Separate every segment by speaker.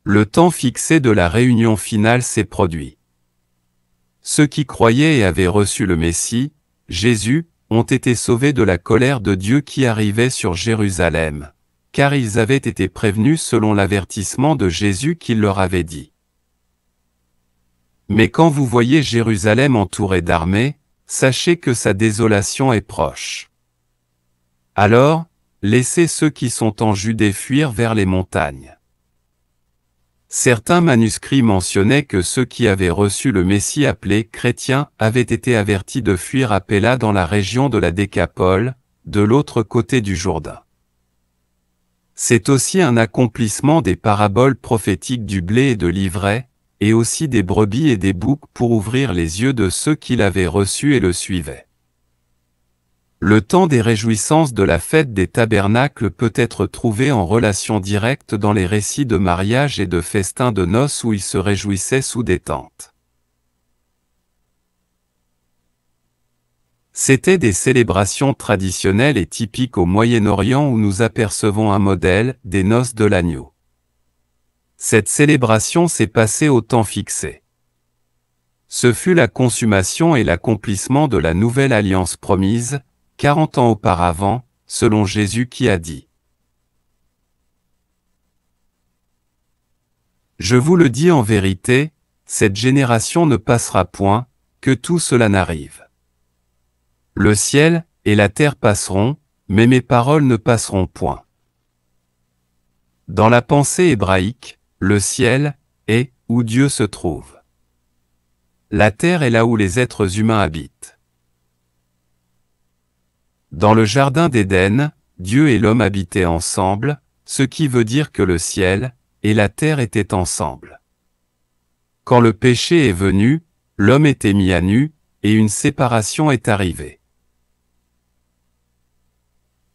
Speaker 1: Le temps fixé de la réunion finale s'est produit. Ceux qui croyaient et avaient reçu le Messie, Jésus, ont été sauvés de la colère de Dieu qui arrivait sur Jérusalem, car ils avaient été prévenus selon l'avertissement de Jésus qu'il leur avait dit. Mais quand vous voyez Jérusalem entourée d'armées, sachez que sa désolation est proche. Alors, laissez ceux qui sont en Judée fuir vers les montagnes. Certains manuscrits mentionnaient que ceux qui avaient reçu le Messie appelé chrétiens avaient été avertis de fuir à Péla dans la région de la Décapole, de l'autre côté du Jourdain. C'est aussi un accomplissement des paraboles prophétiques du blé et de l'ivraie, et aussi des brebis et des boucs pour ouvrir les yeux de ceux qui l'avaient reçu et le suivaient. Le temps des réjouissances de la fête des tabernacles peut être trouvé en relation directe dans les récits de mariage et de festins de noces où ils se réjouissaient sous des tentes. C'étaient des célébrations traditionnelles et typiques au Moyen-Orient où nous apercevons un modèle, des noces de l'agneau. Cette célébration s'est passée au temps fixé. Ce fut la consommation et l'accomplissement de la nouvelle alliance promise, 40 ans auparavant, selon Jésus qui a dit. Je vous le dis en vérité, cette génération ne passera point, que tout cela n'arrive. Le ciel et la terre passeront, mais mes paroles ne passeront point. Dans la pensée hébraïque, le ciel est où Dieu se trouve. La terre est là où les êtres humains habitent. Dans le jardin d'Éden, Dieu et l'homme habitaient ensemble, ce qui veut dire que le ciel et la terre étaient ensemble. Quand le péché est venu, l'homme était mis à nu, et une séparation est arrivée.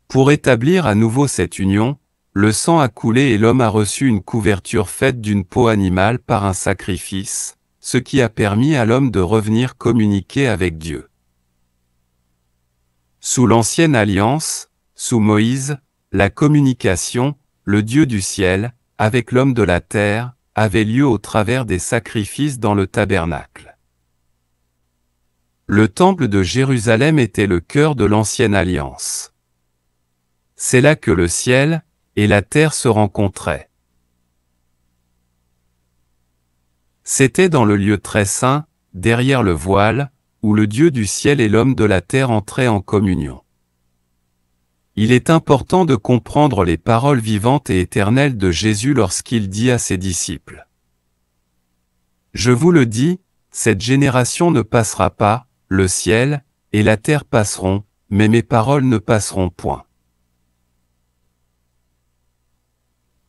Speaker 1: Pour établir à nouveau cette union, le sang a coulé et l'homme a reçu une couverture faite d'une peau animale par un sacrifice, ce qui a permis à l'homme de revenir communiquer avec Dieu. Sous l'ancienne alliance, sous Moïse, la communication, le Dieu du ciel, avec l'homme de la terre, avait lieu au travers des sacrifices dans le tabernacle. Le temple de Jérusalem était le cœur de l'ancienne alliance. C'est là que le ciel et la terre se rencontraient. C'était dans le lieu très saint, derrière le voile, où le Dieu du ciel et l'homme de la terre entraient en communion. Il est important de comprendre les paroles vivantes et éternelles de Jésus lorsqu'il dit à ses disciples. Je vous le dis, cette génération ne passera pas, le ciel et la terre passeront, mais mes paroles ne passeront point.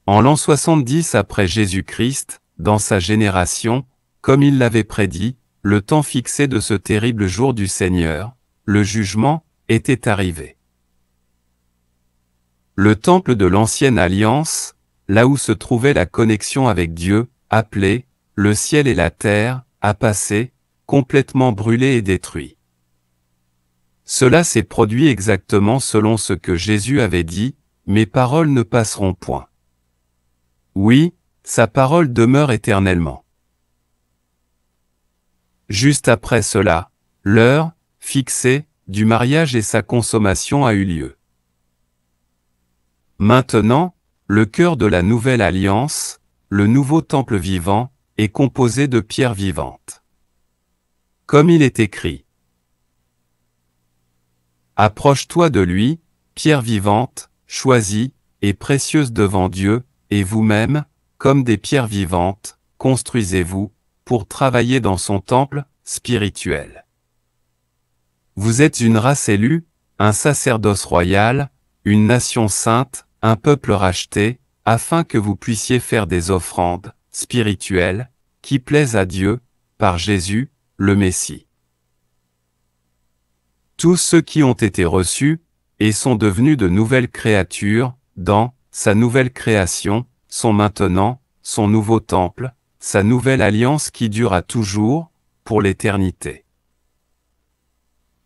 Speaker 1: En l'an 70 après Jésus-Christ, dans sa génération, comme il l'avait prédit, le temps fixé de ce terrible jour du Seigneur, le jugement, était arrivé. Le temple de l'ancienne alliance, là où se trouvait la connexion avec Dieu, appelé « le ciel et la terre », a passé, complètement brûlé et détruit. Cela s'est produit exactement selon ce que Jésus avait dit, « Mes paroles ne passeront point ». Oui, sa parole demeure éternellement. Juste après cela, l'heure, fixée, du mariage et sa consommation a eu lieu. Maintenant, le cœur de la nouvelle alliance, le nouveau temple vivant, est composé de pierres vivantes. Comme il est écrit. Approche-toi de lui, pierre vivante, choisie, et précieuse devant Dieu, et vous-même, comme des pierres vivantes, construisez-vous, pour travailler dans son temple spirituel. Vous êtes une race élue, un sacerdoce royal, une nation sainte, un peuple racheté, afin que vous puissiez faire des offrandes spirituelles, qui plaisent à Dieu, par Jésus, le Messie. Tous ceux qui ont été reçus, et sont devenus de nouvelles créatures, dans sa nouvelle création, sont maintenant, son nouveau temple, sa nouvelle alliance qui dure à toujours, pour l'éternité.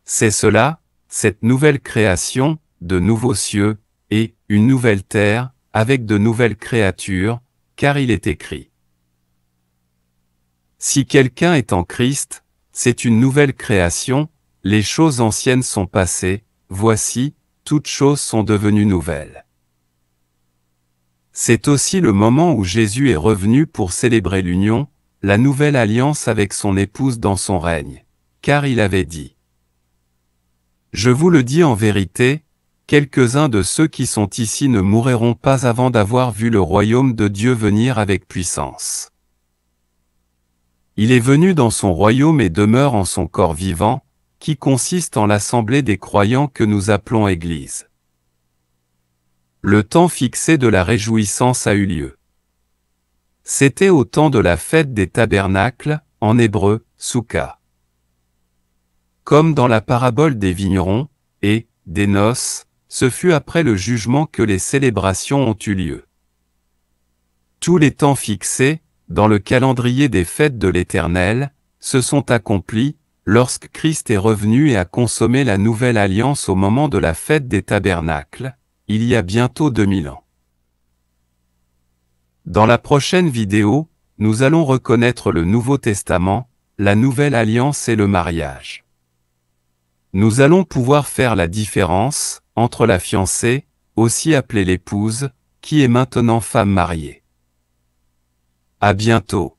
Speaker 1: C'est cela, cette nouvelle création, de nouveaux cieux, et une nouvelle terre, avec de nouvelles créatures, car il est écrit. Si quelqu'un est en Christ, c'est une nouvelle création, les choses anciennes sont passées, voici, toutes choses sont devenues nouvelles. C'est aussi le moment où Jésus est revenu pour célébrer l'union, la nouvelle alliance avec son épouse dans son règne, car il avait dit. Je vous le dis en vérité, quelques-uns de ceux qui sont ici ne mourront pas avant d'avoir vu le royaume de Dieu venir avec puissance. Il est venu dans son royaume et demeure en son corps vivant, qui consiste en l'assemblée des croyants que nous appelons Église. Le temps fixé de la réjouissance a eu lieu. C'était au temps de la fête des tabernacles, en hébreu, Souka. Comme dans la parabole des vignerons, et, des noces, ce fut après le jugement que les célébrations ont eu lieu. Tous les temps fixés, dans le calendrier des fêtes de l'Éternel, se sont accomplis, lorsque Christ est revenu et a consommé la nouvelle alliance au moment de la fête des tabernacles, il y a bientôt 2000 ans. Dans la prochaine vidéo, nous allons reconnaître le Nouveau Testament, la nouvelle alliance et le mariage. Nous allons pouvoir faire la différence entre la fiancée, aussi appelée l'épouse, qui est maintenant femme mariée. À bientôt.